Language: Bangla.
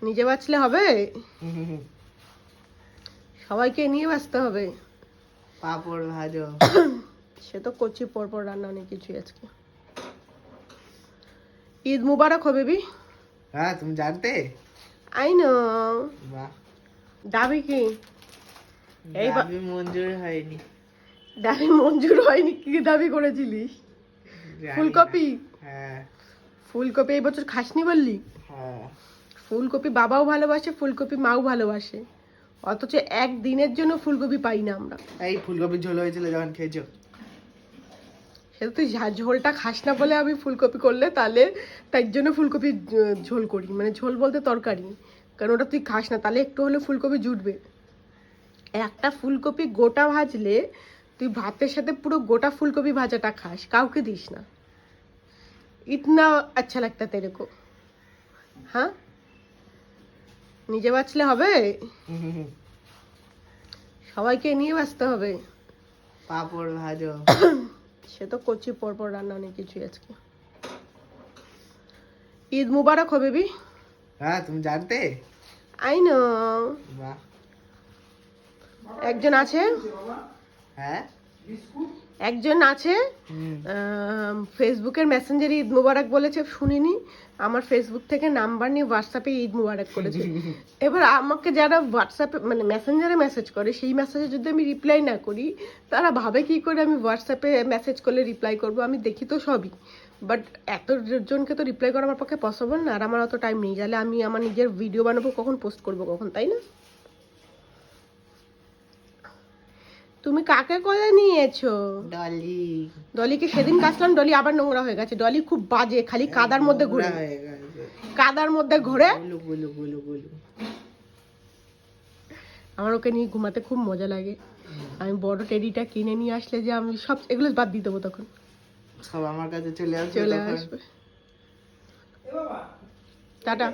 নিজে বাঁচলে হবে? সবাইকে নিয়ে বাঁচতে হবে। পাপড় ভাজো। সে তো করছি পরপর রান্না অনেক কিছুই আজকে। ঈদ মুবারক হবে বি। হ্যাঁ তুমি জানতে? I know. বাহ, দাবি কি? এই দাবি মঞ্জুর হয়নি। দাবি মঞ্জুর হয়নি? কি দাবি করেছিলিস? জানি না। ফুলকপি? হ্যাঁ ফুলকপি এই বছর খাসনি বললি? হ্যাঁ। ফুলকপি বাবাও ভালোবাসে, ফুলকপি মাও ভালোবাসে, অথচ একদিনের জন্য ফুলকপি পাই না আমরা। এই ফুলকপির ঝোল হয়েছিল যখন খেয়েছো? সেটা তুই ঝোলটা খাস না বলে আমি ফুলকপি করলে তাহলে তার জন্য ফুলকপি ঝোল করি, মানে ঝোল বলতে তরকারি, কারণ ওটা তুই খাস না, তাহলে একটু হলে ফুলকপি জুটবে। একটা ফুলকপি গোটা ভাজলে তুই ভাতের সাথে পুরো গোটা ফুলকপি ভাজাটা খাস, কাউকে দিস না। ইতনা আচ্ছা লাগতা তেরে কো? হ্যাঁ, নিজে বাঁচলে হবে? সবাইকে নিয়ে বাঁচতে হবে। পাপড় ভাজো। সে তো করছি পরপর রান্না অনেক কিছুই আজকে। ঈদ মুবারক হবে বি। হ্যাঁ তুমি জানতে? I know. বাহ। একজন আছে, হ্যাঁ একজন আছে হুম। ফেসবুকের মেসেঞ্জারে ঈদ মুবারক বলেছে, শুনিনি, আমার ফেসবুক থেকে নাম্বার নিয়ে হোয়াটসঅ্যাপে ঈদ মুবারক করেছে। এবার আমাকে যারা হোয়াটসঅ্যাপে মানে মেসেঞ্জারে মেসেজ করে, সেই মেসেজে যদি আমি রিপ্লাই না করি, তারা ভাবে কি করে আমি হোয়াটসঅ্যাপে মেসেজ করলে রিপ্লাই করব? আমি দেখি তো সবই, বাট এত জনকে তো রিপ্লাই করা আমার পক্ষে পসিবল না, আর আমার অত টাইম নেই। তাহলে আমি আমার নিজের ভিডিও বানাবো কখন, পোস্ট করবো কখন, তাই না? তুমি কাকে কোলে নিয়েছো? ডলি। ডলিকে সেদিন কাচলাম, ডলি আবার নোংরা হয়ে গেছে। ডলি খুব বাজে, খালি কাদার মধ্যে ঘুরে, হয়ে গেছে। কাদার মধ্যে ঘুরে। গুলু গুলু গুলু গুলু। আমার ওকে নিয়ে ঘুমাতে খুব মজা লাগে। আমি বড় টেডিটা কিনে নিয়ে আসলে যে আমি সব এগুলো বাদ দিয়ে দেবো, তখন সব আমার কাছে চলে আসবে চলে তখন। আসবে। টাটা।